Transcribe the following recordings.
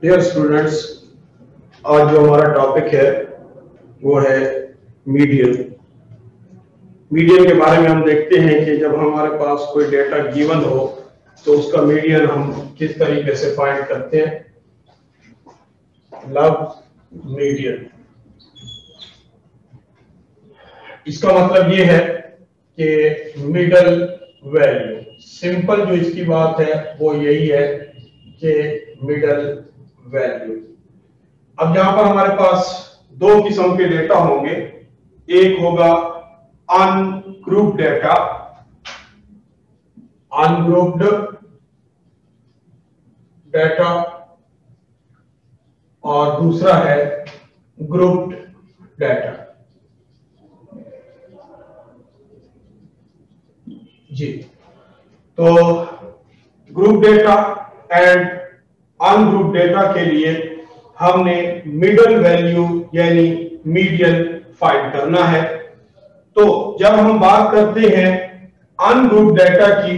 Dear students, आज जो हमारा टॉपिक है वो है मीडियन। मीडियन के बारे में हम देखते हैं कि जब हमारे पास कोई डेटा गिवन हो तो उसका मीडियन हम किस तरीके से फाइंड करते हैं। लव मीडियन, इसका मतलब ये है कि मिडल वैल्यू। सिंपल जो इसकी बात है वो यही है कि मिडल वैल्यू। अब यहां पर हमारे पास दो किस्म के डेटा होंगे। एक होगा अनग्रुप्ड डेटा, अनग्रुप्ड डेटा, और दूसरा है ग्रुप्ड डेटा। जी, तो group data and ungroup data के लिए हमने मिडल वैल्यू यानी मीडियन फाइंड करना है। तो जब हम बात करते हैं अनग्रुप डेटा की,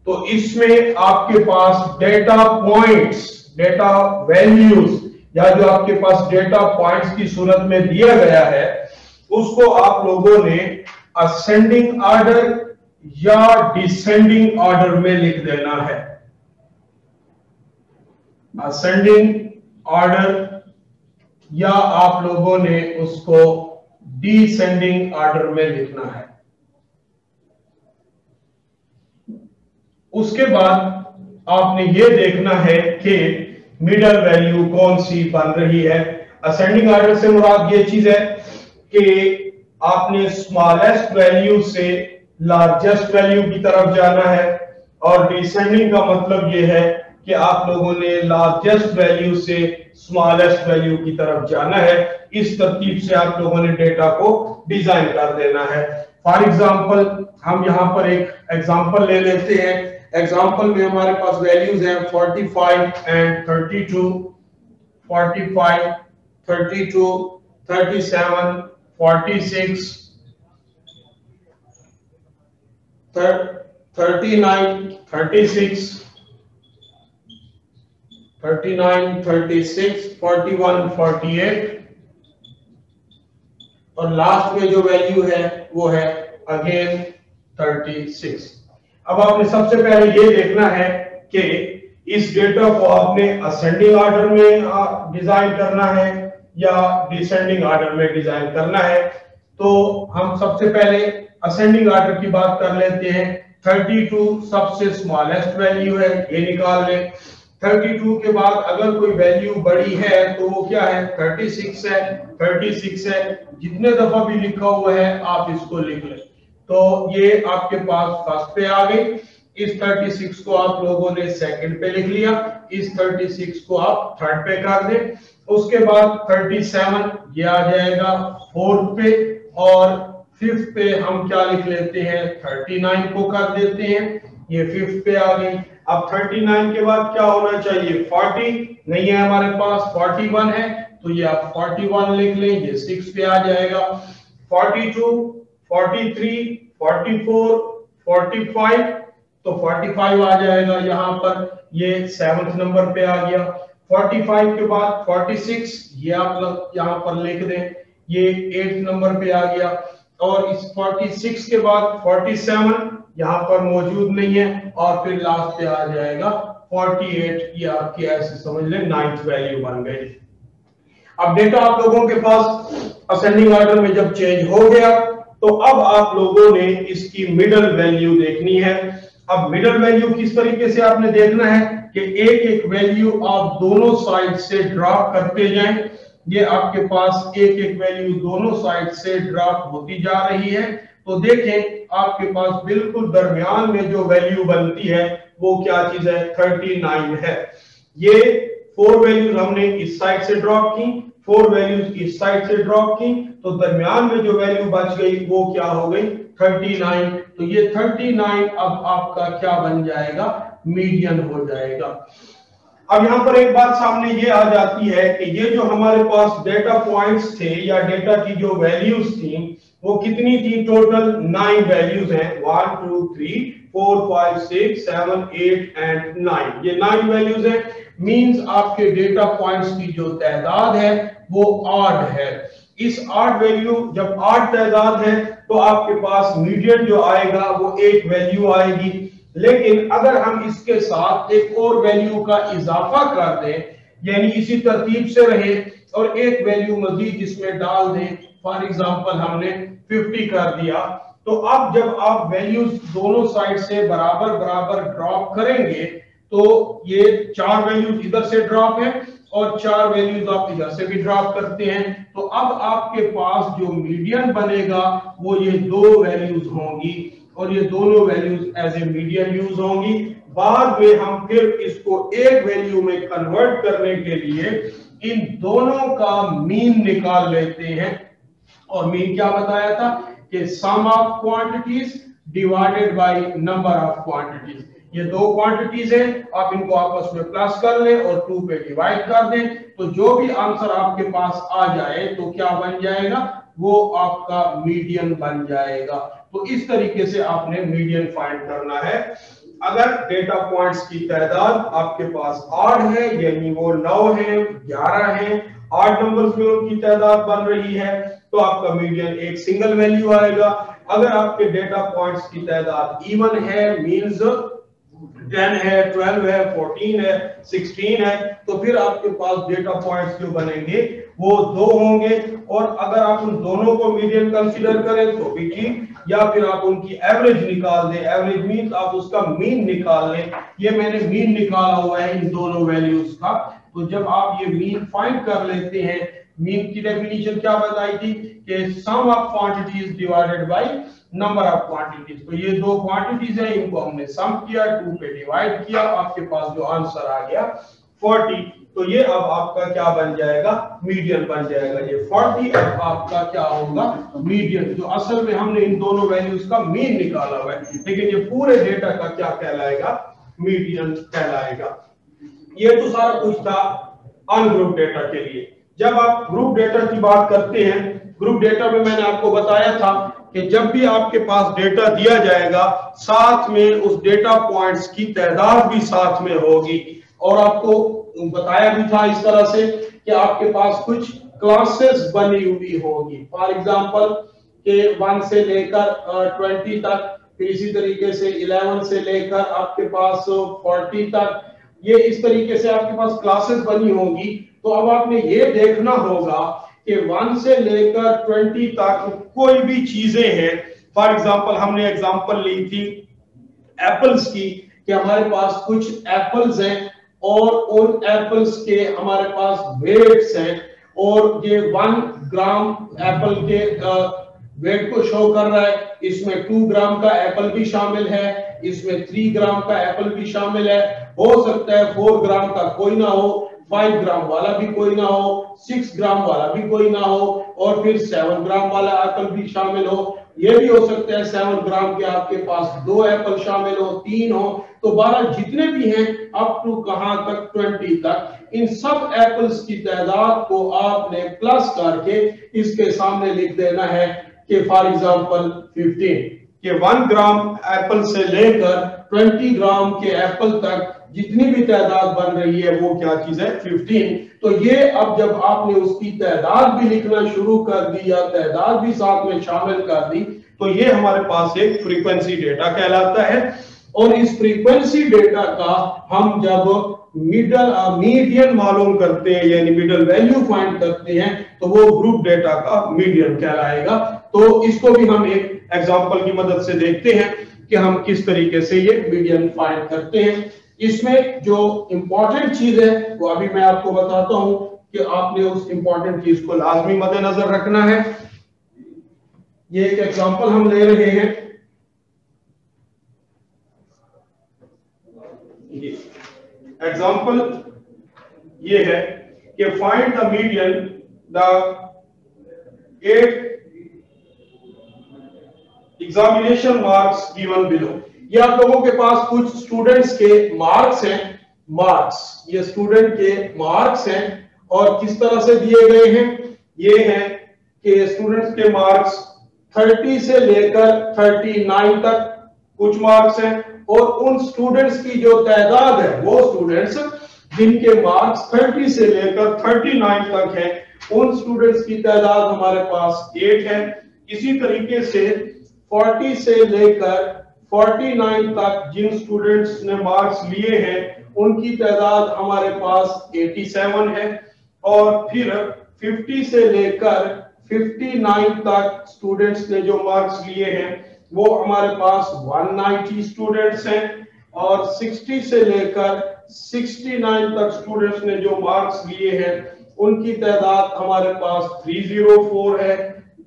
तो इसमें आपके पास डेटा पॉइंट्स, डेटा वैल्यूज या जो आपके पास डेटा पॉइंट्स की सूरत में दिया गया है उसको आप लोगों ने असेंडिंग ऑर्डर या डिसेंडिंग ऑर्डर में लिख देना है। असेंडिंग ऑर्डर या आप लोगों ने उसको डिसेंडिंग ऑर्डर में लिखना है। उसके बाद आपने ये देखना है कि मिडल वैल्यू कौन सी बन रही है। असेंडिंग ऑर्डर से मुराद ये चीज है कि आपने स्मॉलेस्ट वैल्यू से लार्जेस्ट वैल्यू की तरफ जाना है, और डिसेंडिंग का मतलब यह है कि आप लोगों ने लार्जेस्ट वैल्यू से स्मॉलेस्ट वैल्यू की तरफ जाना है। इस तरतीब से आप लोगों ने डेटा को डिजाइन कर देना है। फॉर एग्जांपल हम यहां पर एक एग्जांपल ले लेते हैं। एग्जांपल में हमारे पास वैल्यूज हैं 45 एंड 32, 45, 32, 37, 46, 39, 36, 39, 36, 41, 48, और लास्ट में जो वैल्यू है वो है अगेन 36। अब आपने सबसे पहले ये देखना है कि इस डेटा को आपने असेंडिंग ऑर्डर में डिजाइन करना है या डिसेंडिंग ऑर्डर में डिजाइन करना है। तो हम सबसे पहले असेंडिंग ऑर्डर की बात कर लेते हैं। 32 सबसे स्मॉलेस्ट वैल्यू है, ये निकाल लें। 32 के बाद अगर कोई वैल्यू बड़ी है तो वो क्या है, 36 है। 36 है, जितने दफा भी लिखा हुआ है आप इसको लिख लें। तो ये आपके पास फर्स्ट पे आ गई। इस 36 को आप लोगों ने सेकंड पे लिख लिया, इस 36 को आप थर्ड पे कर दें। उसके बाद 37 ये आ जाएगा फोर्थ पे, और फिफ्थ पे हम क्या लिख लेते हैं, 39 को कर देते हैं, ये फिफ्थ पे आ गई। अब 39 के बाद क्या होना चाहिए, 40 नहीं है हमारे पास, 41 है, तो ये आप 41 लिख लें, ये 6 पे आ जाएगा। 42, 43, 44, 45, तो 45 आ जाएगा यहाँ पर, ये 7th नंबर पे आ गया। 45 के बाद 46 ये आप लोग यहाँ पर लिख दें, ये 8th नंबर पे आ गया। और इस 46 के बाद 47 यहाँ पर मौजूद नहीं है, और फिर लास्ट पे आ जाएगा 48। ये आपकी ऐसे समझ लें 9th वैल्यू बन गई। अब डेटा आप लोगों के पास असेंडिंग ऑर्डर में जब चेंज हो गया तो अब आप लोगों ने इसकी मिडल वैल्यू देखनी है। अब मिडल वैल्यू किस तरीके से आपने देखना है कि एक एक वैल्यू आप दोनों साइड से ड्रॉप करते जाएं। ये आपके पास एक एक वैल्यू दोनों साइड से ड्रॉप होती जा रही है। तो देखें आपके पास बिल्कुल दरमियान में जो वैल्यू बनती है वो क्या चीज है, 39 है। ये 4 वैल्यूज हमने इस साइड से ड्रॉप की, 4 वैल्यूज इस साइड से ड्रॉप की, तो दरमियान में जो वैल्यू बच गई वो क्या हो गई, 39। तो ये 39 अब आपका क्या बन जाएगा, मीडियन हो जाएगा। अब यहां पर एक बात सामने ये आ जाती है कि ये जो हमारे पास डेटा पॉइंट्स थे या डेटा की जो वैल्यूज थी वो कितनी थी, टोटल 9 वैल्यूज हैं, 1 2 3 4 5 6 7 8 एंड 9, ये 9 वैल्यूज हैं। मींस आपके डेटा पॉइंट्स की जो तादाद है वो ऑड है। इस ऑड वैल्यू, जब ऑड तादाद है तो आपके पास मीडियन जो आएगा वो एक वैल्यू आएगी। लेकिन अगर हम इसके साथ एक और वैल्यू का इजाफा कर दें, यानी इसी तरतीब से रहे और एक वैल्यू मजीद इसमें डाल दें, फॉर एग्जांपल हमने 50 कर दिया, तो अब जब आप वैल्यूज दोनों साइड से बराबर बराबर ड्रॉप करेंगे तो ये 4 वैल्यूज इधर से ड्रॉप है और 4 वैल्यूज आप इधर से भी ड्रॉप करते हैं, तो अब आपके पास जो मीडियन बनेगा वो ये 2 वैल्यूज होंगी और ये दोनों values as a median use होंगी। बाद में हम फिर इसको एक वैल्यू में कन्वर्ट करने के लिए इन दोनों का मीन निकाल लेते हैं। और मीन क्या बताया था कि sum of quantities divided by number of quantities. ये 2 क्वांटिटीज है, आप इनको आपस में प्लस कर लें और 2 पे डिवाइड कर दें, तो जो भी आंसर आपके पास आ जाए तो क्या बन जाएगा, वो आपका मीडियन बन जाएगा। तो इस तरीके से आपने मीडियन फाइंड करना है। अगर डेटा पॉइंट्स की तादाद आपके पास ऑड है, यानी वो 9 है, 11 है, ऑड नंबर्स में उनकी तादाद बन रही है, तो आपका मीडियन एक सिंगल वैल्यू आएगा। अगर आपके डेटा पॉइंट्स की तादाद इवन है, मींस 10 है, 12 है, 14 है, 16 है, तो फिर आपके पास डेटा पॉइंट्स जो बनेंगे वो 2 होंगे। और अगर आप उन दोनों को मीडियन कंसीडर करें तो भी ठीक, या फिर आप उनकी एवरेज निकाल दें। एवरेज मींस आप उसका मीन निकाल लें। ये मैंने मीन निकाला हुआ है इन दोनों वैल्यूज का। तो जब आप ये मीन फाइंड कर लेते हैं, मीन की डेफिनेशन क्या बताई थी कि sum of quantities divided by number of quantities. तो ये 2 क्वांटिटीज है, इनको हमने सम किया, 2 पे डिवाइड किया, आपके पास जो आंसर आ गया 40। तो ये अब आपका क्या बन जाएगा, मीडियन बन जाएगा। ये 40 अब आपका क्या होगा, मीडियन, जो असल में हमने इन दोनों वैल्यूज का मीन निकाला हुआ है, लेकिन ये पूरे डेटा का क्या कहलाएगा, मीडियन कहलाएगा। ये तो सारा कुछ था अनग्रुप डेटा के लिए। जब आप ग्रुप डेटा की बात करते हैं, ग्रुप डेटा में मैंने आपको बताया था कि जब भी आपके पास डेटा दिया जाएगा, साथ में उस डेटा पॉइंट्स की तादाद भी साथ में होगी। और आपको बताया भी था इस तरह से कि आपके पास कुछ क्लासेस बनी हुई होगी। फॉर एग्जांपल के 1 से लेकर 20 तक, फिर इसी तरीके से 11 से लेकर आपके पास 40 तक, ये इस तरीके से आपके पास क्लासेस बनी होंगी। तो अब आपने ये देखना होगा कि 1 से लेकर 20 तक कोई भी चीजें हैं। फॉर एग्जांपल हमने एग्जांपल ली थी एप्पल्स की, कि हमारे पास कुछ एप्पल्स हैं और उन एप्पल्स के हमारे पास वेट्स हैं, और ये 1 ग्राम एप्पल के वेट को शो कर रहा है। इसमें 2 ग्राम का एप्पल भी शामिल है, इसमें 3 ग्राम का एप्पल भी शामिल है। हो सकता है 4 ग्राम का कोई ना हो, 5 ग्राम वाला भी कोई ना हो, 6 ग्राम वाला भी कोई ना हो, और फिर 7 ग्राम वाला एप्पल भी शामिल हो। ये भी हो सकता है 7 ग्राम के आपके पास 2 एप्पल शामिल हो, 3 हो। तो 12 जितने भी हैं अप टू कहां तक, 20 तक, इन सब एप्पल्स की तादाद को आपने प्लस करके इसके सामने लिख देना है कि फॉर एग्जांपल 15, कि 1 ग्राम एप्पल से लेकर 20 ग्राम के एप्पल तक जितनी भी तादाद बन रही है वो क्या चीज है, 15। तो ये अब जब आपने उसकी तादाद भी लिखना शुरू कर दी या तादाद भी साथ में शामिल कर दी, तो ये हमारे पास एक फ्रीक्वेंसी डेटा कहलाता है। और इस फ्रीक्वेंसी डेटा का हम जब मीडियन मालूम करते हैं, यानी मिडल वैल्यू फाइंड करते हैं, तो वो ग्रुप डेटा का मीडियन कहलाएगा। तो इसको भी हम एक एग्जांपल की मदद से देखते हैं कि हम किस तरीके से ये मीडियन फाइंड करते हैं। इसमें जो इंपॉर्टेंट चीज है वो अभी मैं आपको बताता हूं कि आपने उस इंपॉर्टेंट चीज को लाजमी मद्देनजर रखना है। ये एक एग्जांपल हम ले रहे हैं। एग्जांपल ये है कि find the median the 8 examination marks given below. ये आप लोगों के पास कुछ स्टूडेंट्स के मार्क्स हैं, मार्क्स, ये स्टूडेंट के मार्क्स हैं और किस तरह से दिए गए हैं। ये है कि स्टूडेंट्स के मार्क्स 30 से लेकर 39 तक कुछ मार्क्स हैं, और उन स्टूडेंट्स की जो तादाद है वो स्टूडेंट्स जिनके मार्क्स 30 से लेकर 39 तक है, उन स्टूडेंट्स की तादाद हमारे पास 8 है। इसी तरीके से 40 से लेकर 49 तक जिन स्टूडेंट्स ने मार्क्स लिए हैं उनकी तादाद हमारे पास 87 है। और फिर 50 से लेकर 59 तक स्टूडेंट्स ने जो मार्क्स लिए हैं वो हमारे पास 190 स्टूडेंट्स हैं। और 60 से लेकर 69 तक स्टूडेंट्स ने जो मार्क्स लिए हैं उनकी तादाद हमारे पास 304 है।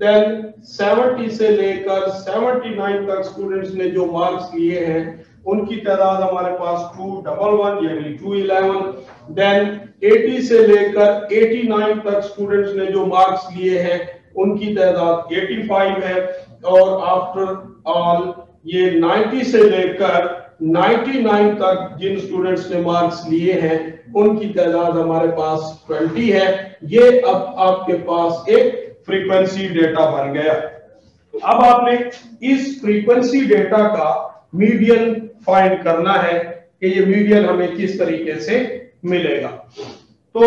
देन 70 से लेकर 79 तक स्टूडेंट्स ने जो मार्क्स लिए हैं उनकी तादाद हमारे पास 211 यानी 211। देन 80 से लेकर 89 तक स्टूडेंट्स ने जो मार्क्स लिए हैं उनकी तादाद 85 है। और आफ्टर ऑल ये 90 से लेकर 99 तक जिन स्टूडेंट्स ने मार्क्स लिए हैं उनकी तादाद हमारे पास 20 है। ये अब आपके पास एक फ्रीक्वेंसी डेटा बन गया। अब आपने इस फ्रीक्वेंसी डेटा का मीडियन फाइंड करना है कि ये मीडियन हमें किस तरीके से मिलेगा। तो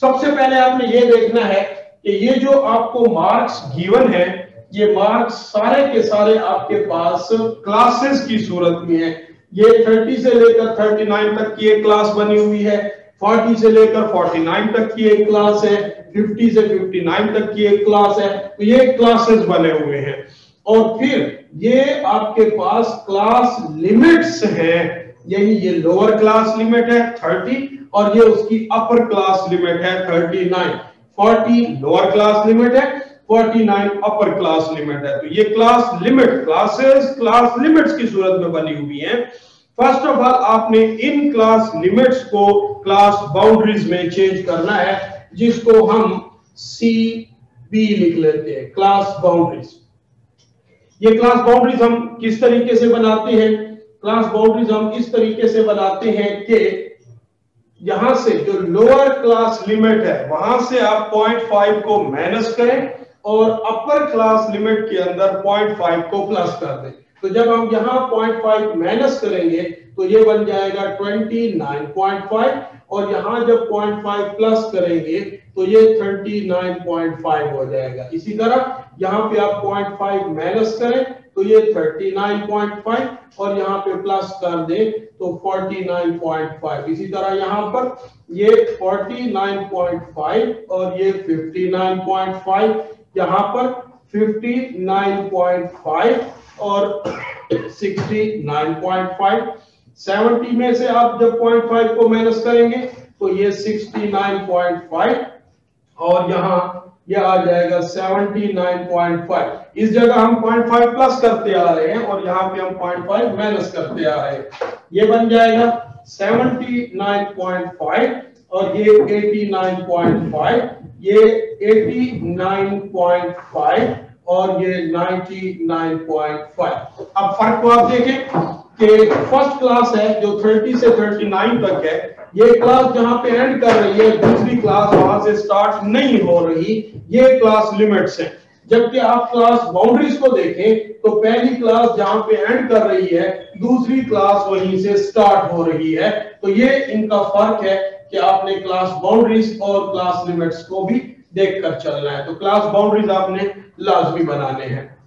सबसे पहले आपने ये देखना है कि ये जो आपको मार्क्स गिवन है, ये मार्क्स सारे के सारे आपके पास क्लासेस की सूरत में है। ये 30 से लेकर 39 तक की एक क्लास बनी हुई है, 40 से लेकर 49 तक की एक क्लास है, 50 से 59 तक की एक क्लास है। तो ये क्लासेस बने हुए हैं। और फिर ये आपके पास क्लास लिमिट्स हैं, यही ये लोअर क्लास लिमिट है 30 और ये उसकी अपर क्लास लिमिट है 39। 40 लोअर क्लास लिमिट है, 49 अपर क्लास लिमिट है। तो ये class limit classes class limits की सूरत में बनी हुई है। फर्स्ट ऑफ ऑल आपने इन क्लास लिमिट्स को क्लास बाउंड्रीज में चेंज करना है, जिसको हम CB लिख लेते हैं, क्लास बाउंड्रीज। ये क्लास बाउंड्रीज हम किस तरीके से बनाते हैं? क्लास बाउंड्रीज हम इस तरीके से बनाते हैं कि यहां से जो लोअर क्लास लिमिट है वहां से आप 0.5 को माइनस करें और अपर क्लास लिमिट के अंदर 0.5 को प्लस कर दें। तो जब हम यहां 0.5 माइनस करेंगे तो ये बन जाएगा 29.5 और यहां जब 0.5 प्लस करेंगे तो ये 39.5 हो जाएगा। इसी तरह यहां पे आप 0.5 माइनस करें तो ये 39.5 और यहाँ पे प्लस कर दें तो 49.5। इसी तरह यहाँ पर ये 49.5 और ये 59.5, यहाँ पर 59.5 और 69.5। 70 में से आप जब 0.5 को माइनस करेंगे तो ये 69.5 और यहाँ ये आ जाएगा 79.5। इस जगह हम 0.5 प्लस करते आ रहे हैं और यहाँ पे हम 0.5 माइनस करते आ रहे हैं। ये बन जाएगा 79.5 और ये 89.5, ये 89.5 और ये 99.5। अब फर्क को आप देखें कि फर्स्ट क्लास है जो 30 से 39 तक है, ये क्लास जहां पे एंड कर रही है, दूसरी क्लास वहां से स्टार्ट नहीं हो रही, ये क्लास लिमिट्स है। जबकि आप क्लास बाउंड्रीज को देखें तो पहली क्लास जहां पे एंड कर रही है, दूसरी क्लास वहीं से स्टार्ट हो रही है। तो ये इनका फर्क है कि आपने क्लास बाउंड्रीज और क्लास लिमिट्स को भी देखकर चलना है। तो क्लास बाउंड्रीज आपने लाजमी बनाने हैं।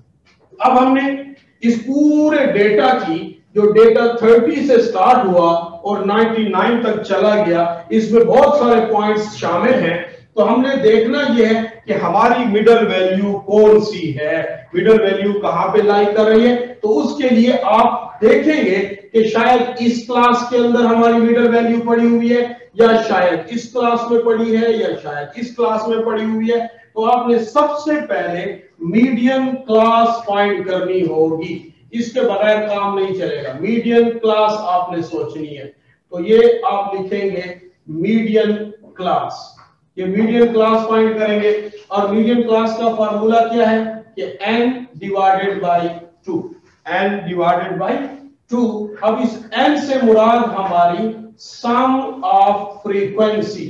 अब हमने इस पूरे डेटा की, जो डेटा 30 से स्टार्ट हुआ और 99 तक चला गया, इसमें बहुत सारे पॉइंट्स शामिल हैं। तो हमने देखना यह है कि हमारी मिडल वैल्यू कौन सी है, मिडल वैल्यू कहां पे लाई कर रही है। तो उसके लिए आप देखेंगे कि शायद इस क्लास के अंदर हमारी मिडल वैल्यू पड़ी हुई है, या शायद इस क्लास में पड़ी है, या शायद इस क्लास में पड़ी हुई है। तो आपने सबसे पहले मीडियन क्लास फाइंड करनी होगी, इसके बगैर काम नहीं चलेगा। मीडियन क्लास आपने सोचनी है। तो ये आप लिखेंगे मीडियन क्लास, ये मीडियन क्लास फाइंड करेंगे। और मीडियन क्लास का फार्मूला क्या है कि n divided by 2, n divided by 2। अब इस n से मुराद हमारी sum of frequency,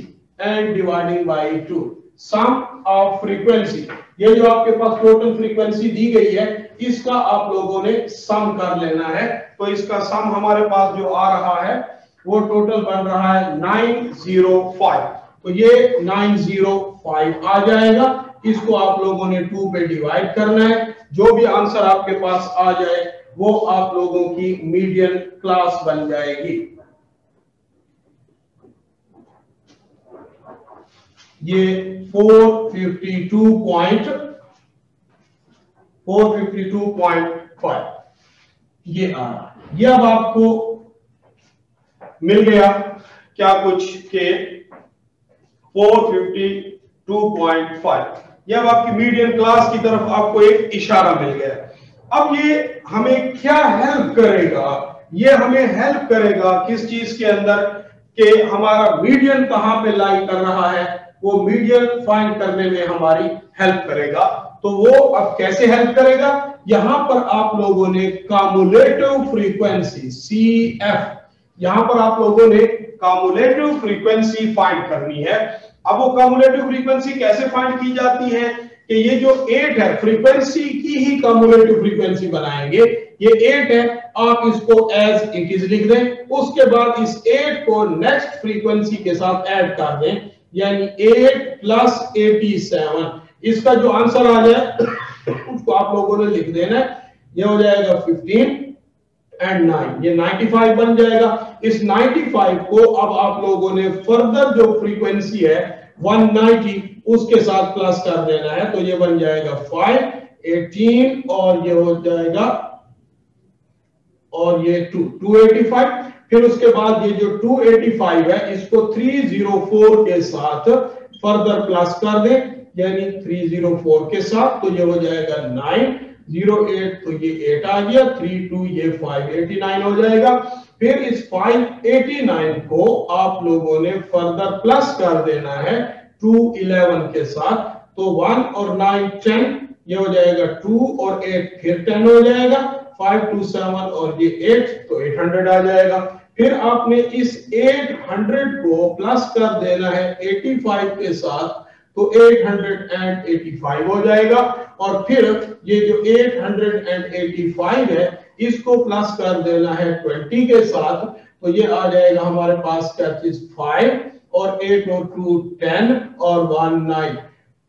n dividing by 2, sum of frequency. ये जो आपके पास टोटल फ्रीक्वेंसी दी गई है, इसका आप लोगों ने सम कर लेना है। तो इसका सम हमारे पास जो आ रहा है वो टोटल बन रहा है 905। तो ये 905 आ जाएगा। इसको आप लोगों ने 2 पे डिवाइड करना है। जो भी आंसर आपके पास आ जाए वो आप लोगों की मीडियन क्लास बन जाएगी। ये 452.5 ये आ रहा। ये अब आपको मिल गया क्या कुछ के 452.5। ये अब आपकी मीडियन क्लास की तरफ आपको एक इशारा मिल गया। अब ये हमें क्या हेल्प करेगा? ये हमें हेल्प करेगा किस चीज के अंदर कि हमारा मीडियन कहां पे लाई कर रहा है, वो मीडियन फाइंड करने में हमारी हेल्प करेगा। तो वो अब कैसे हेल्प करेगा? यहां पर आप लोगों ने कम्युलेटिव फ्रीक्वेंसी CF, यहां पर आप लोगों ने कम्युलेटिव फ्रीक्वेंसी फाइंड करनी है। अब वो कम्युलेटिव फ्रीक्वेंसी कैसे फाइंड की जाती है कि ये जो 8 है फ्रीक्वेंसी की ही कम्युलेटिव फ्रीक्वेंसी बनाएंगे। ये 8 है, आप इसको एज इट इज लिख दें। उसके बाद इस 8 को नेक्स्ट फ्रीक्वेंसी के साथ ऐड कर दें, यानी 8 प्लस 87। इसका जो आंसर आ जाए उसको आप लोगों ने लिख देना है। ये हो जाएगा 15 एंड 9, ये 95 बन जाएगा। इस 95 को अब आप लोगों ने फर्दर जो फ्रीक्वेंसी है 190 उसके साथ प्लस कर देना है। तो ये बन जाएगा 5, 18 और ये हो जाएगा और ये 285। फिर उसके बाद ये जो 285 है इसको 304 के साथ फर्दर प्लस कर दें, यानी 304 के साथ। तो ये हो जाएगा 908, तो ये 8 आ गया, 32 ये 589 हो जाएगा। फिर इस 589 को आप लोगों ने फर्दर प्लस कर देना है 211 के साथ। तो 1 और 9 10, ये हो जाएगा 2 और 8 फिर 10 हो जाएगा, 527 और ये 8, तो 800 आ जाएगा। फिर आपने इस 800 को प्लस कर देना है 85 के साथ, तो 885 हो जाएगा। और फिर ये जो 885 है इसको प्लस कर देना है 20 के साथ, तो ये आ जाएगा हमारे पास क्या चीज 5 और 8 और 2 10 और 1 9।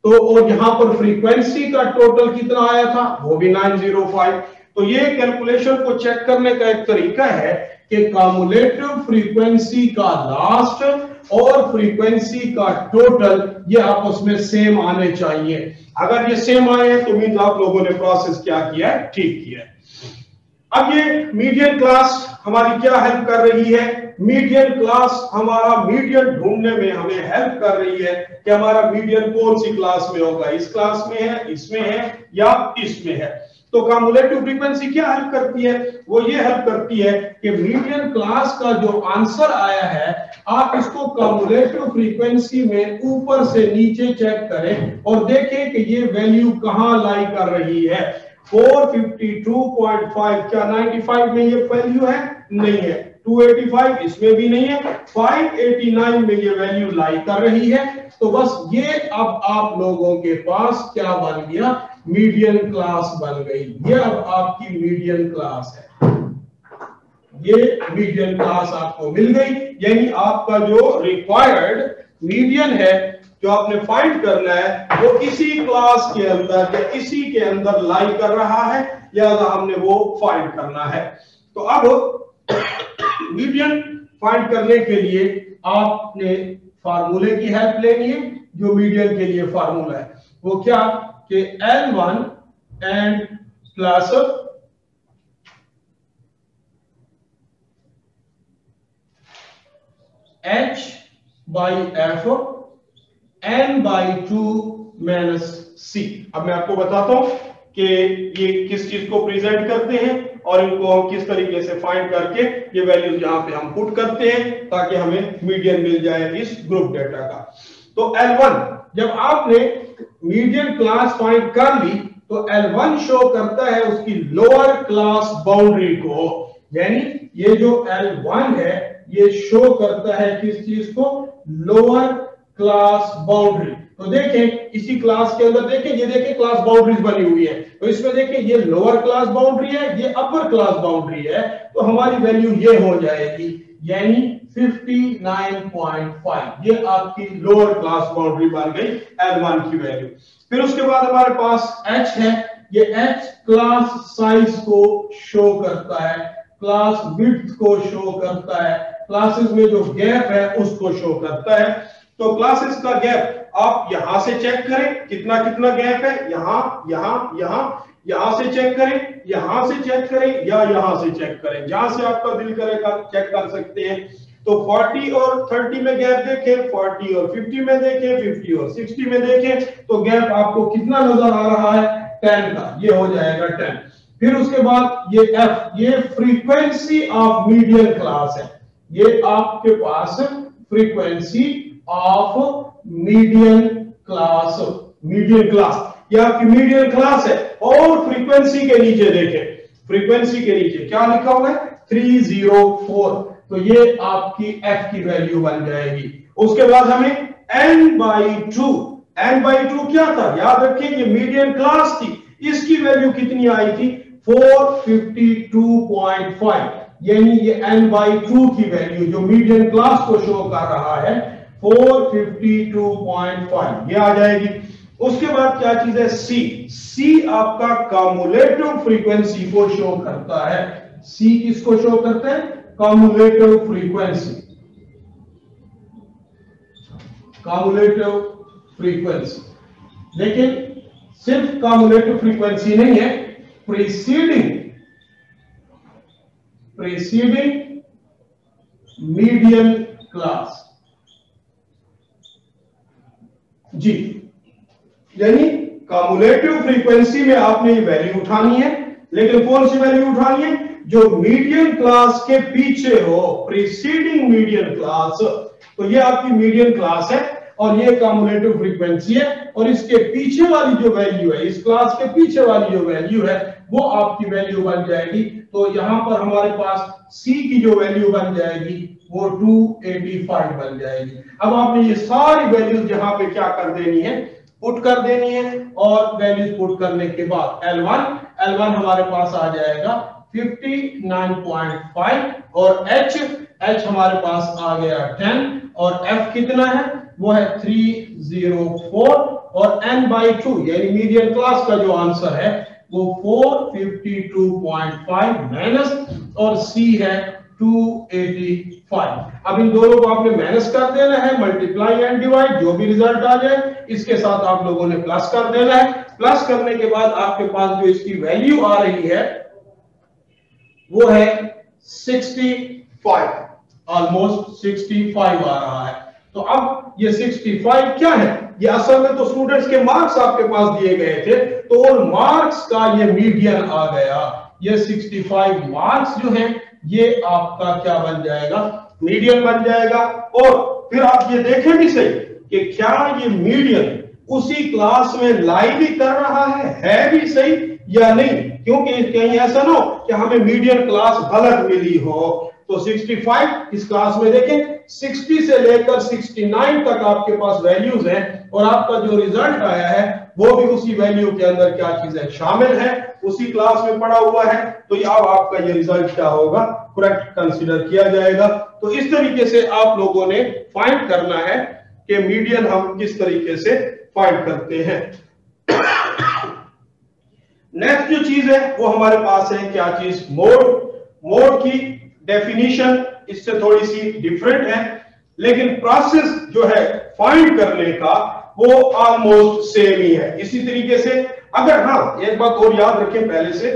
तो और यहां पर फ्रीक्वेंसी का टोटल कितना आया था, वो भी 905। तो ये कैलकुलेशन को चेक करने का एक तरीका है कि कम्युलेटिव फ्रीक्वेंसी का लास्ट और फ्रीक्वेंसी का टोटल ये आपस में सेम आने चाहिए। अगर ये सेम आए हैं तो मींस आप लोगों ने प्रोसेस क्या किया है, ठीक किया है। अब ये मीडियन क्लास हमारी क्या हेल्प कर रही है? मीडियन क्लास हमारा मीडियन ढूंढने में हमें हेल्प कर रही है कि हमारा मीडियन कौन सी क्लास में होगा, इस क्लास में है, इसमें है या इसमें है। तो कम्युलेटिव फ्रीक्वेंसी क्या हेल्प करती है? वो ये हेल्प करती है कि मीडियन क्लास का जो आंसर आया है आप इसको कम्युलेटिव फ्रीक्वेंसी में ऊपर से नीचे चेक करें और देखें कि ये वैल्यू कहां लाई कर रही है। 452.5 क्या 95 में ये वैल्यू है? नहीं है। 285 इसमें भी नहीं है। 589 में ये वैल्यू लाई कर रही है। तो बस ये अब आप लोगों के पास क्या बन गया, मीडियन क्लास बन गई। ये अब आपकी मीडियन क्लास है, ये मीडियन क्लास आपको मिल गई। यानी आपका जो रिक्वायर्ड मीडियन है जो आपने फाइंड करना है वो इसी क्लास के अंदर या इसी के अंदर लाई कर रहा है, या हमने वो फाइंड करना है। तो अब मीडियन फाइंड करने के लिए आपने फार्मूले की हेल्प लेनी है। जो मीडियन के लिए फार्मूला है वो क्या कि L1 and plus H by F n/2 -c। अब मैं आपको बताता हूं कि ये किस चीज को प्रेजेंट करते हैं और इनको हम किस तरीके से फाइंड करके ये वैल्यूज यहां पे हम पुट करते हैं ताकि हमें मीडियन मिल जाए इस ग्रुप डेटा का। तो L1 जब आपने मीडियन क्लास फाइंड कर ली तो L1 शो करता है उसकी लोअर क्लास बाउंड्री को, यानी ये जो L1 है ये शो करता है किस चीज को, लोअर क्लास बाउंड्री। तो देखें इसी क्लास के अंदर देखें, ये देखें क्लास बाउंड्रीज बनी हुई है। तो इसमें देखें ये लोअर क्लास बाउंड्री है, ये अपर क्लास बाउंड्री है। तो हमारी वैल्यू ये हो जाएगी, यानी 59.5, ये आपकी लोअर क्लास बाउंड्री बन गई L1 की वैल्यू। फिर उसके बाद हमारे पास H है, ये H क्लास साइज को शो करता है, क्लास विड्थ को शो करता है, क्लासेस में जो गैप है उसको शो करता है। तो क्लासेस का गैप आप यहां से चेक करें, कितना कितना गैप है, यहां यहां यहां, यहां से चेक करें, यहां से चेक करें या यहां से चेक करें, जहां से आपका दिल करेगा चेक कर सकते हैं। तो 40 और 30 में गैप देखें, 40 और 50 में देखें, 50 और 60 में देखें, तो गैप आपको कितना नजर आ रहा है, 10 का, ये हो जाएगा 10। फिर उसके बाद ये F, ये फ्रीक्वेंसी ऑफ मीडियन क्लास है, ये आपके पास frequency of median class, median class, ये आपकी मीडियन क्लास है। और फ्रीक्वेंसी के नीचे देखें, फ्रीक्वेंसी के नीचे क्या लिखा हुआ है, 304, तो ये आपकी F की वैल्यू बन जाएगी। उसके बाद हमें n/2, n/2 क्या था, याद रखें ये मीडियन क्लास थी, इसकी वैल्यू कितनी आई थी, 452.5, यानी ये n/2 की वैल्यू जो मीडियन क्लास को शो कर रहा है 452.5, ये आ जाएगी। उसके बाद क्या चीज है, C, C आपका कम्युलेटिव फ्रीक्वेंसी को शो करता है। C किसको शो करता है, कम्युलेटिव फ्रीक्वेंसी, कम्युलेटिव फ्रीक्वेंसी। लेकिन सिर्फ कम्युलेटिव फ्रीक्वेंसी नहीं है, प्रीसीडिंग मीडियन क्लास जी, यानी कम्युलेटिव फ्रीक्वेंसी में आपने ये वैल्यू उठानी है, लेकिन कौन सी वैल्यू उठानी है, जो मीडियन क्लास के पीछे हो, प्रीसीडिंग मीडियन क्लास। तो ये आपकी मीडियन क्लास है और ये कम्युलेटिव फ्रीक्वेंसी है, और इसके पीछे वाली जो वैल्यू है, इस क्लास के पीछे वाली जो वैल्यू है वो आपकी वैल्यू बन जाएगी। तो यहां पर हमारे पास C की जो वैल्यू बन जाएगी वो 285 बन जाएगी। अब आपने ये सारी वैल्यूज यहां पे क्या कर देनी है, पुट कर देनी है, और वैल्यूज पुट करने के बाद L1 हमारे पास आ जाएगा 59.5, और H हमारे पास आ गया 10, और F कितना है, वो है 304, और n/2 यानी मीडियन क्लास का जो आंसर है वो 452.5 माइनस, और C है 285। अब इन दोनों को आपने माइनस कर देना है, मल्टीप्लाई एंड डिवाइड, जो भी रिजल्ट आ जाए इसके साथ आप लोगों ने प्लस कर देना है। प्लस करने के बाद आपके पास जो इसकी वैल्यू आ रही है वो है 65, ऑलमोस्ट 65 आ रहा है। तो अब ये 65 क्या है, ये असल में तो स्टूडेंट्स के मार्क्स आपके पास दिए गए थे, तो उन मार्क्स का ये मीडियन आ गया, ये 65 मार्क्स जो हैं ये आपका क्या बन जाएगा, मीडियन बन जाएगा। और फिर आप ये देखें भी सही कि क्या ये मीडियन उसी क्लास में लाई भी कर रहा है भी सही या नहीं, क्योंकि कहीं ऐसा ना हो कि हमें मीडियन क्लास गलत मिली हो। तो 65 इस क्लास में देखें, 60 से लेकर 69 तक आपके पास वैल्यूज हैं, और आपका जो रिजल्ट आया है वो भी उसी वैल्यू के अंदर क्या चीज है, शामिल है, उसी क्लास में पड़ा हुआ है। तो अब आपका ये रिजल्ट क्या होगा, करेक्ट कंसीडर किया जाएगा। तो इस तरीके से आप लोगों ने फाइंड करना है कि मीडियन हम किस तरीके से फाइंड करते हैं। नेक्स्ट जो चीज है वो हमारे पास है क्या चीज, मोड की डेफिनेशन इससे थोड़ी सी डिफरेंट है, लेकिन प्रोसेस जो है फाइंड करने का वो ऑलमोस्ट सेम ही है। इसी तरीके से अगर, हाँ एक बात और याद रखें पहले से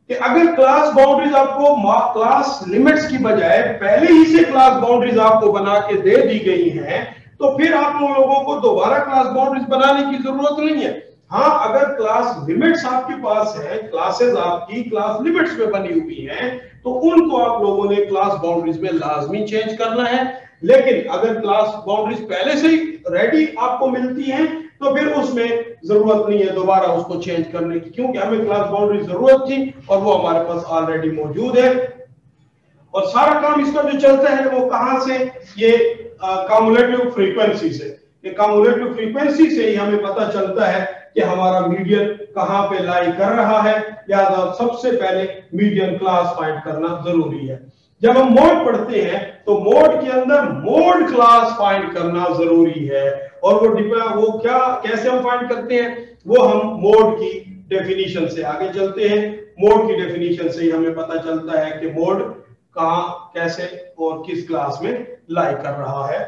कि अगर क्लास बाउंड्रीज आपको क्लास लिमिट्स की बजाय पहले ही से क्लास बाउंड्रीज आपको बना के दे दी गई हैं, तो फिर आप लोगों को दोबारा क्लास बाउंड्रीज बनाने की जरूरत नहीं है। हाँ, अगर क्लास लिमिट्स आपके पास है, क्लासेस आपकी क्लास लिमिट्स में बनी हुई हैं, तो उनको आप लोगों ने क्लास बाउंड्रीज में लाजमी चेंज करना है। लेकिन अगर क्लास बाउंड्रीज पहले से ही रेडी आपको मिलती हैं, तो फिर उसमें जरूरत नहीं है दोबारा उसको चेंज करने की, क्योंकि हमें क्लास बाउंड्री जरूरत थी और वो हमारे पास ऑलरेडी मौजूद है। और सारा काम इसका जो चलता है वो कहां से, ये कम्युलेटिव फ्रीक्वेंसी से। ये कम्युलेटिव फ्रीक्वेंसी से ही हमें पता चलता है कि हमारा मीडियन कहां पे लाई कर रहा है। लिहाजा सबसे पहले मीडियन क्लास फाइंड करना जरूरी है। जब हम मोड पढ़ते हैं तो मोड के अंदर मोड क्लास फाइंड करना जरूरी है। और वो क्या कैसे हम फाइंड करते हैं, वो हम मोड की डेफिनेशन से आगे चलते हैं। मोड की डेफिनेशन से ही हमें पता चलता है कि मोड कहां, कैसे और किस क्लास में लाई कर रहा है।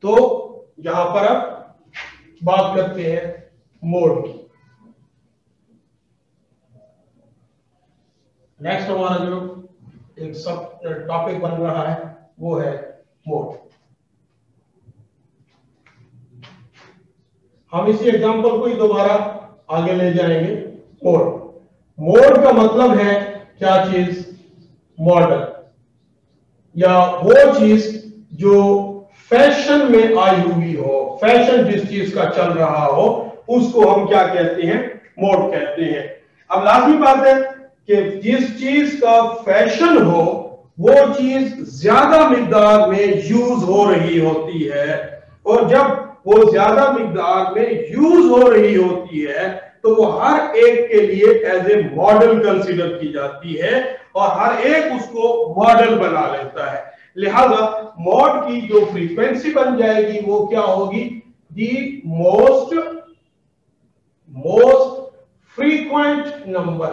तो यहां पर अब बात करते हैं मोड की। नेक्स्ट हमारा जो एक सब टॉपिक बन रहा है वो है मोड। हम इसी एग्जांपल को ही दोबारा आगे ले जाएंगे। मोड का मतलब है क्या चीज, मॉडल, या वो चीज जो फैशन में आई हुई हो, फैशन जिस चीज का चल रहा हो उसको हम क्या कहते हैं, मोड कहते हैं। अब लाजमी बात है कि जिस चीज का फैशन हो वो चीज ज्यादा मिकदार में यूज हो रही होती है, और जब वो ज्यादा मिकदार में यूज हो रही होती है तो वो हर एक के लिए एज ए मॉडल कंसीडर की जाती है और हर एक उसको मॉडल बना लेता है। लिहाजा मॉड की जो फ्रीक्वेंसी बन जाएगी वो क्या होगी, the most frequent number,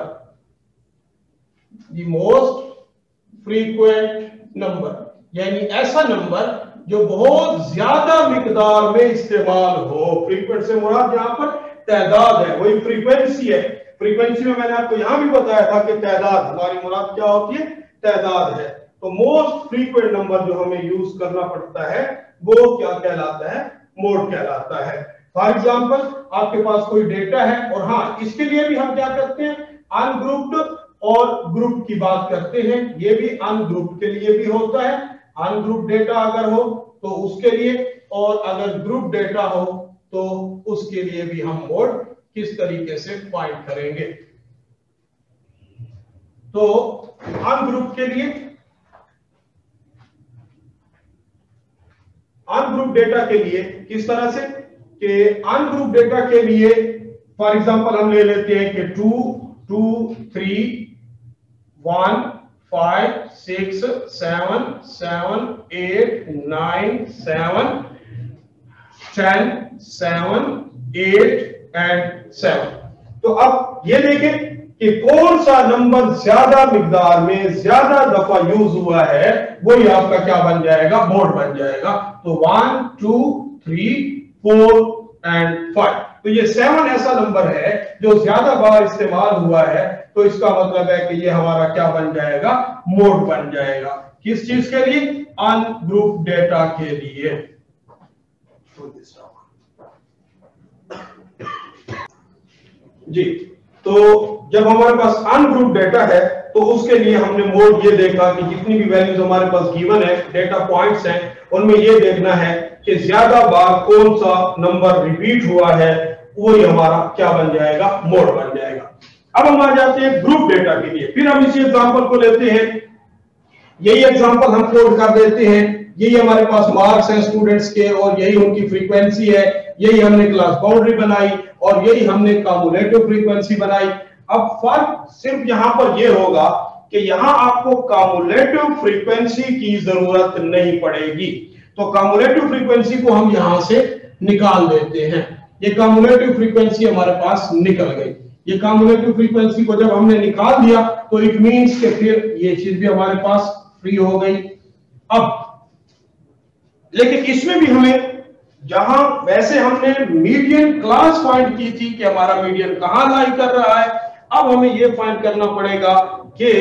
the most frequent number, यानी ऐसा नंबर जो बहुत ज्यादा मिकदार में इस्तेमाल हो। फ्रीक्वेंट से मुराद यहां पर तादाद है, वही फ्रीक्वेंसी है। फ्रीक्वेंसी में मैंने आपको यहां भी बताया था कि तादाद, हमारी मुराद क्या होती है, तादाद है। तो मोस्ट फ्रीक्वेंट नंबर जो हमें यूज करना पड़ता है वो क्या कहलाता है, मोड कहलाता है। फॉर एग्जाम्पल आपके पास कोई डेटा है, और हाँ इसके लिए भी हम क्या करते हैं, अनग्रुप्ड और ग्रुप की बात करते हैं। ये भी अनग्रुप्ड के लिए भी होता है, अनग्रुप डेटा अगर हो तो उसके लिए, और अगर ग्रुप डेटा हो तो उसके लिए भी हम मोड किस तरीके से फाइंड करेंगे। तो अनग्रुप के लिए, अनग्रुप डेटा के लिए किस तरह से, कि अनग्रुप डेटा के लिए फॉर एग्जांपल हम ले लेते हैं कि 2 2 3 1 5 6 7 7 8 9 7 10 7 8 एंड 7। तो अब ये देखें कि कौन सा नंबर ज्यादा मिकदार में ज्यादा दफा यूज हुआ है, वही आपका क्या बन जाएगा, मोड बन जाएगा। तो 1 2 3 4 एंड 5। तो ये 7 ऐसा नंबर है जो ज्यादा बार इस्तेमाल हुआ है, तो इसका मतलब है कि ये हमारा क्या बन जाएगा, मोड बन जाएगा। किस चीज के लिए, अनग्रुप डेटा के लिए। जी, तो जब हमारे पास अनग्रुप डेटा है तो उसके लिए हमने मोड ये देखा कि जितनी भी वैल्यूज हमारे पास गिवन है, डेटा पॉइंट्स हैं, उनमें ये देखना है कि ज्यादा बार कौन सा नंबर रिपीट हुआ है, वही हमारा क्या बन जाएगा, मोड बन जाएगा। अब हम आ जाते हैं ग्रुप डेटा के लिए। फिर हम इसी एग्जांपल को लेते हैं, यही एग्जांपल हम कोड कर देते हैं। यही हमारे पास मार्क्स हैं स्टूडेंट्स के, और यही उनकी फ्रीक्वेंसी है, यही हमने क्लास बाउंड्री बनाई, और यही हमने कम्युलेटिव फ्रीक्वेंसी बनाई। अब फर्क सिर्फ यहां पर यह होगा कि यहां आपको कम्युलेटिव फ्रीक्वेंसी की जरूरत नहीं पड़ेगी। तो कम्युलेटिव फ्रीक्वेंसी को हम यहां से निकाल देते हैं। ये कम्युलेटिव फ्रीक्वेंसी हमारे पास निकल गई। ये कम्युलेटिव फ्रीक्वेंसी को जब हमने निकाल दिया तो इट मींस कि फिर ये चीज भी हमारे पास फ्री हो गई। अब लेकिन इसमें भी हमें, जहां वैसे हमने मीडियन क्लास फाइंड की थी कि हमारा मीडियन कहां लाई कर रहा है, अब हमें यह फाइंड करना पड़ेगा कि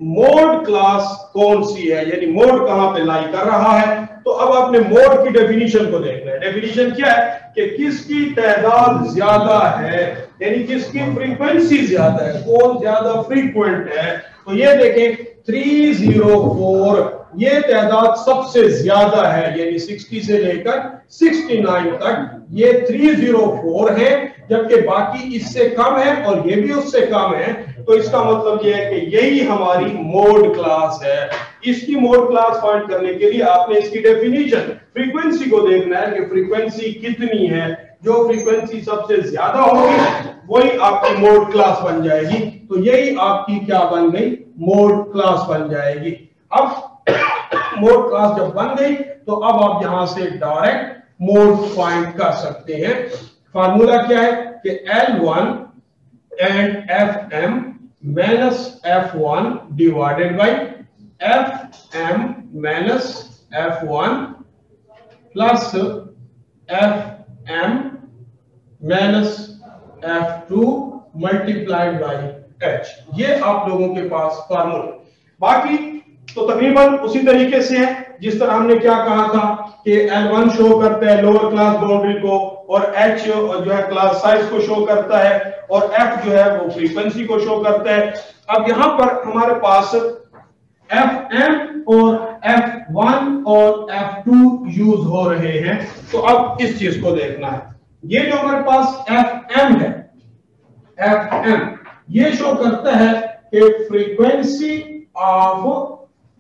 मोड क्लास कौन सी है, यानी मोड कहां पे लाई कर रहा है। तो अब आपने मोड की डेफिनेशन को देखना है। डेफिनेशन क्या है कि किसकी तादाद ज्यादा है, यानी किसकी फ्रीक्वेंसी ज्यादा है, कौन ज्यादा फ्रीक्वेंट है। तो ये देखें 304, ये तादाद सबसे ज्यादा है, यानी 60 से लेकर 69 तक ये 304 है, जबकि बाकी इससे कम है और ये भी उससे कम है। तो इसका मतलब ये है कि यही हमारी मोड क्लास है। इसकी मोड क्लास फाइंड करने के लिए आपने इसकी डेफिनेशन फ्रीक्वेंसी को देखना है कि फ्रीक्वेंसी कितनी है। जो फ्रीक्वेंसी सबसे ज्यादा होगी वही आपकी मोड क्लास बन जाएगी। तो यही आपकी क्या बन गई, मोड क्लास बन जाएगी। अब मोड क्लास जब बन गई तो अब आप यहां से डायरेक्ट मोड फाइंड कर सकते हैं। फार्मूला क्या है कि L1 and Fm minus F1 divided by Fm minus F1 plus Fm minus F2 multiplied by H। ये आप लोगों के पास फार्मूला। बाकी तो तकरीबन उसी तरीके से है जिस तरह हमने क्या कहा था कि L1 शो करता है लोअर क्लास बाउंड्री को, और H जो है क्लास साइज को शो करता है, और F जो है वो फ्रीक्वेंसी को शो करता है। अब यहां पर हमारे पास Fm और F1 और F2 यूज हो रहे हैं। तो अब इस चीज को देखना है। ये जो हमारे पास Fm है, Fm ये शो करता है कि फ्रीक्वेंसी ऑफ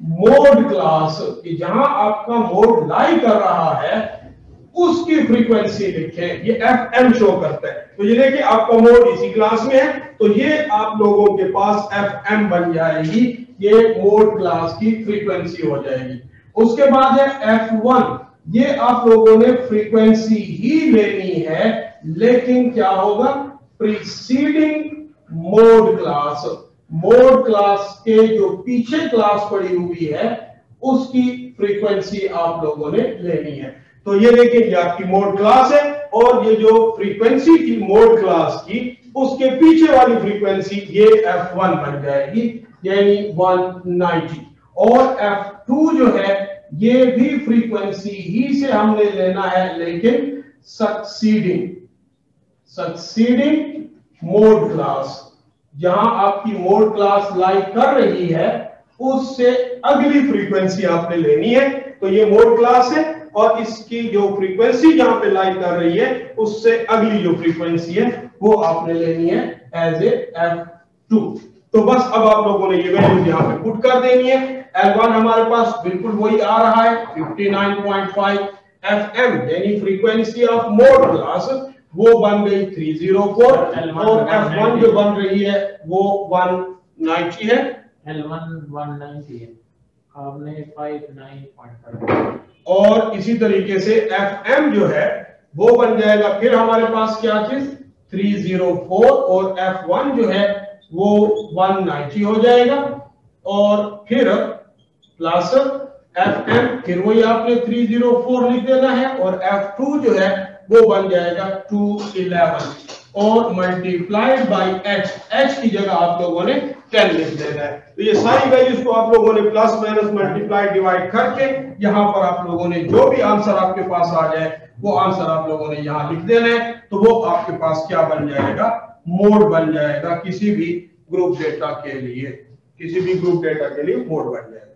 मोड क्लास, कि जहां आपका मोड लाई कर रहा है उसकी फ्रीक्वेंसी लिखें, ये Fm शो करता है। तो ये देखिए आपका मोड इसी क्लास में है, तो ये आप लोगों के पास Fm बन जाएगी, ये मोड क्लास की फ्रीक्वेंसी हो जाएगी। उसके बाद है F1, ये आप लोगों ने फ्रीक्वेंसी ही लेनी है, लेकिन क्या होगा, preceding mode class, mode class के जो पीछे क्लास पड़ी हुई है उसकी फ्रीक्वेंसी आप लोगों ने लेनी है। तो ये देखिए ये आपकी मोड क्लास है, और ये जो फ्रीक्वेंसी की मोड क्लास की उसके पीछे वाली फ्रीक्वेंसी ये F1 बन जाएगी, यानी 190। और F2 जो है ये भी फ्रीक्वेंसी ही से हमने लेना है, लेकिन सक्सीडिंग मोड क्लास, जहां आपकी मोड क्लास लाई कर रही है उससे अगली फ्रीक्वेंसी आपने लेनी है। तो ये मोड क्लास है और इसकी जो फ्रीक्वेंसी जहां पे लाई कर रही है उससे अगली जो फ्रीक्वेंसी है वो आपने लेनी है एज ए F2। तो बस अब आप लोगों ने ये वैल्यू यहां पे पुट कर देनी है। L1 हमारे पास बिल्कुल वही आ रहा है 59.5, Fm यानी फ्रीक्वेंसी ऑफ मोड क्लास वो बन गई 304, और F1 जो बन रही है वो 190 है। L1 190 है, आपने 59.5, और इसी तरीके से Fm जो है वो बन जाएगा, फिर हमारे पास क्या चीज 304, और F1 जो है वो 190 हो जाएगा, और फिर प्लस Fm फिर वही आपने 304 लिख देना है, और F2 जो है वो बन जाएगा 211, और मल्टीप्लाइड बाई H की जगह आप लोगों ने 10 लिख देना है। तो ये सारी वैल्यूज को आप लोगों ने प्लस माइनस मल्टीप्लाई डिवाइड करके यहाँ पर आप लोगों ने जो भी आंसर आपके पास आ जाए वो आंसर आप लोगों ने यहाँ लिख देना है। तो वो आपके पास क्या बन जाएगा, मोड बन जाएगा, किसी भी ग्रुप डेटा के लिए, किसी भी ग्रुप डेटा के लिए मोड बन जाएगा।